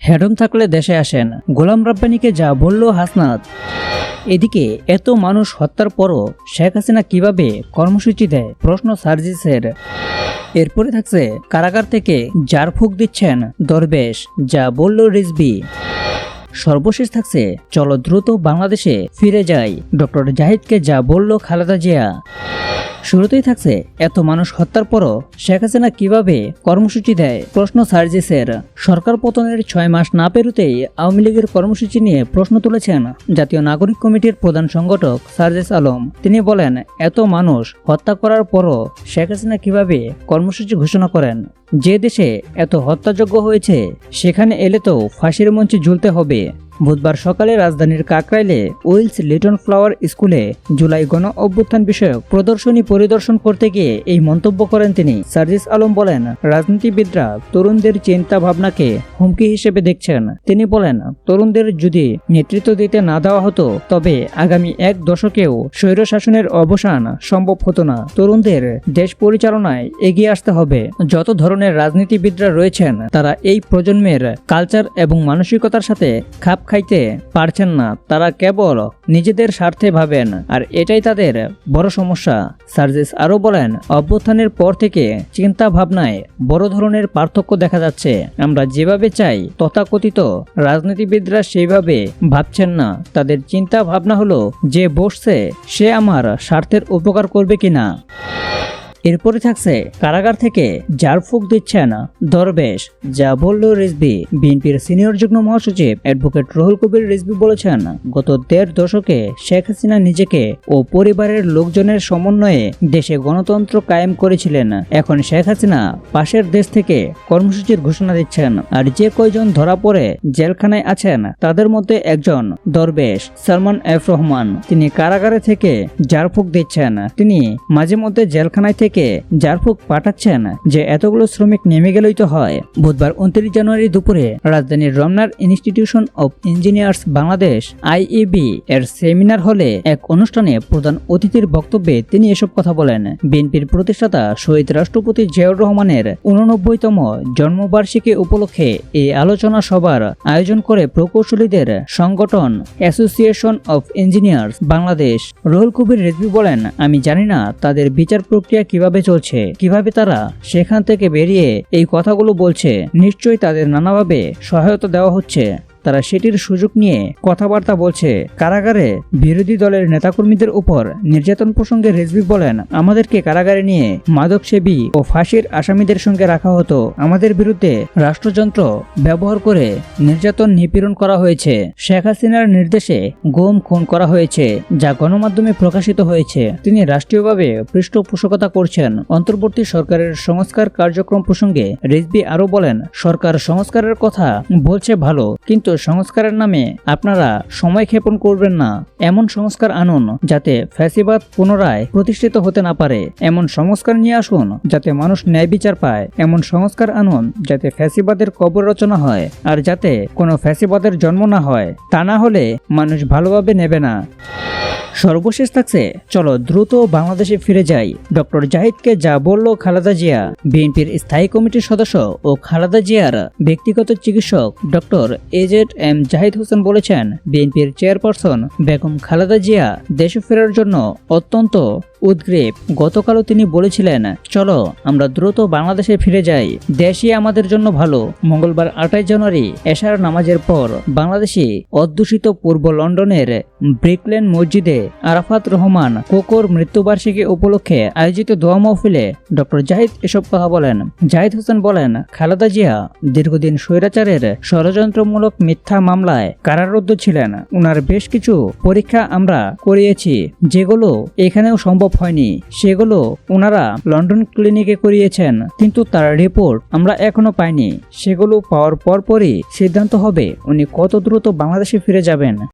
হেডম থাকলে দেশে আসেন, গোলাম রাব্বানীকে যা বলল হাসনাত। এদিকে এত মানুষ হত্যার পরও শেখ হাসিনা কিভাবে কর্মসূচি দেয়, প্রশ্ন সার্জিসের। এরপরে থাকছে কারাগার থেকে ঝাড়ফুঁক দিচ্ছেন দরবেশ, যা বলল রিজভী। সর্বশেষ থাকছে চলো দ্রুত বাংলাদেশে ফিরে যাই, ডক্টর জাহিদকে যা বলল খালেদা জিয়া। শুরুতেই থাকছে এত মানুষ হত্যার পরও শেখ হাসিনা কিভাবে কর্মসূচি দেয়, প্রশ্ন সার্জিসের। সরকার পতনের 6 মাস না পেরোতেই আওয়ামী লীগের কর্মসূচি নিয়ে প্রশ্ন তুলেছেন জাতীয় নাগরিক কমিটির প্রধান সংগঠক সার্জিস আলম। তিনি বলেন, এত মানুষ হত্যা করার পরও শেখ হাসিনা কিভাবে কর্মসূচি ঘোষণা করেন। যে দেশে এত হত্যাযজ্ঞ হয়েছে সেখানে এলে তো ফাঁসির মঞ্চে ঝুলতে হবে। বুধবার সকালে রাজধানীর কাকরাইলে উইলস লিটন ফ্লাওয়ার স্কুলে জুলাই গণ অভ্যুত্থান বিষয়ক প্রদর্শনী পরিদর্শন করতে গিয়ে এই মন্তব্য করেন তিনি। সার্জিস আলম বলেন, রাজনীতিবিদরা তরুণদের চিন্তা ভাবনাকে হুমকি হিসেবে দেখছেন। তিনি বলেন, তরুণদের যদি নেতৃত্ব দিতে না দেওয়া হতো তবে আগামী 1 দশকেও স্বৈরশাসনের অবসান সম্ভব হতো না। তরুণদের দেশ পরিচালনায় এগিয়ে আসতে হবে। যত ধরনের রাজনীতিবিদরা রয়েছেন তারা এই প্রজন্মের কালচার এবং মানসিকতার সাথে খাপ খাইতে পারছেন না। তারা কেবল নিজেদের স্বার্থে ভাবেন, আর এটাই তাদের বড় সমস্যা। সার্জিস আরও বলেন, অভ্যুত্থানের পর থেকে চিন্তা ভাবনায় বড় ধরনের পার্থক্য দেখা যাচ্ছে। আমরা যেভাবে চাই তথাকথিত রাজনীতিবিদরা সেইভাবে ভাবছেন না। তাদের চিন্তা ভাবনা হলো যে বসছে সে আমার স্বার্থের উপকার করবে কিনা। এরপরে থাকছে কারাগার থেকে ঝাড়ফুঁক দিচ্ছেন দরবেশ, যা বলল রিজভী। বিএনপির সিনিয়র যুগ্ম মহাসচিব অ্যাডভোকেট রুহুল কবির রিজভী বলেছেন, গত 1.5 দশকে শেখ হাসিনা নিজেকে ও পরিবারের লোকজনের সমন্বয়ে দেশে গণতন্ত্র কায়েম করেছিলেন। এখন শেখ হাসিনা পাশের দেশ থেকে কর্মসূচির ঘোষণা দিচ্ছেন, আর যে কয়জন ধরা পড়ে জেলখানায় আছেন তাদের মধ্যে একজন দরবেশ সালমান এফ রহমান। তিনি কারাগারে থেকে ঝাড়ফুঁক দিচ্ছেন। তিনি মাঝে মধ্যে জেলখানায় থেকে ঝাড়ফুঁক পাঠাচ্ছেন যে এতগুলো শ্রমিক নেমে গেলেই তো হয়। বুধবার 29 জানুয়ারি দুপুরে রাজধানীর রমনার institution of engineers Bangladesh IEB এর সেমিনার হলে এক অনুষ্ঠানে প্রধান অতিথির বক্তব্যে তিনি এসব কথা বলেন। বিএনপির প্রতিষ্ঠাতা শহীদ রাষ্ট্রপতি জিয়াউর রহমানের 89তম জন্মবার্ষিকী উপলক্ষে এই আলোচনা সভার আয়োজন করে প্রকৌশলীদের সংগঠন association of engineers Bangladesh. Ruhul Kabir Rizvi বলেন, আমি জানি না তাদের বিচার প্রক্রিয়া কিভাবে চলছে, কিভাবে তারা সেখান থেকে বেরিয়ে এই কথাগুলো বলছে। নিশ্চয়ই তাদের নানাভাবে সহায়তা দেওয়া হচ্ছে, তারা সেটির সুযোগ নিয়ে কথাবার্তা বলছে। কারাগারে বিরোধী দলের নেতাকর্মীদের উপর নির্যাতন প্রসঙ্গে রিজভী বলেন, আমাদেরকে কারাগারে নিয়ে মাদকসেবী ও ফাঁসির আসামিদের সঙ্গে রাখা হতো। আমাদের বিরুদ্ধে রাষ্ট্রযন্ত্র ব্যবহার করে নির্যাতন নিপীড়ন করা হয়েছে। শেখ হাসিনার নির্দেশে গুম খুন করা হয়েছে, যা গণমাধ্যমে প্রকাশিত হয়েছে। তিনি রাষ্ট্রীয়ভাবে পৃষ্ঠপোষকতা করছেন। অন্তর্বর্তী সরকারের সংস্কার কার্যক্রম প্রসঙ্গে রিজভী আরও বলেন, সরকার সংস্কারের কথা বলছে ভালো, কিন্তু সংস্কারের নামে আপনারা সময় ক্ষেপণ করবেন না। এমন সংস্কার আনুন যাতে ফ্যাসিবাদ পুনরায় প্রতিষ্ঠিত হতে না পারে। এমন সংস্কার নিয়ে আসুন যাতে মানুষ ন্যায় বিচার পায়। এমন সংস্কার আনুন যাতে ফ্যাসিবাদের কবর রচনা হয়, আর যাতে কোনো ফ্যাসিবাদের জন্ম না হয়। তা না হলে মানুষ ভালোভাবে নেবে না। সর্বশেষ থাকছে চলো দ্রুত বাংলাদেশে ফিরে যাই, ডক্টর জাহিদকে যা বলল খালেদা জিয়া। বিএনপির স্থায়ী কমিটির সদস্য ও খালেদা জিয়ার ব্যক্তিগত চিকিৎসক ডক্টর AZM জাহিদ হোসেন বলেছেন, বিএনপির চেয়ারপারসন বেগম খালেদা জিয়া দেশে ফেরার জন্য অত্যন্ত উদ্গ্রীব। গতকালও তিনি বলেছিলেন, চলো আমরা দ্রুত বাংলাদেশে ফিরে যাই, দেশই আমাদের জন্য ভালো। মঙ্গলবার 28 জানুয়ারি এশার নামাজের পর বাংলাদেশি অধ্যুষিত পূর্ব লন্ডনের ব্রিকলেন মসজিদে আরাফাত রহমান কোকোর মৃত্যুবার্ষিকী উপলক্ষে আয়োজিত দোয়া মাহফিলে ডক্টর জাহিদ এসব কথা বলেন। জাহিদ হোসেন বলেন, খালেদা জিয়া দীর্ঘদিন স্বৈরাচারের ষড়যন্ত্রমূলক মিথ্যা মামলায় কারারুদ্ধ ছিলেন। উনার বেশ কিছু পরীক্ষা আমরা করিয়েছি, যেগুলো এখানেও সম্ভব হয়নি। সেগুলো ওনারা লন্ডন ক্লিনিকে করিয়েছেন, কিন্তু তার রিপোর্ট আমরা এখনো পাইনি। সেগুলো পাওয়ার পরপরই সিদ্ধান্ত হবে উনি কত দ্রুত বাংলাদেশে ফিরে যাবেন।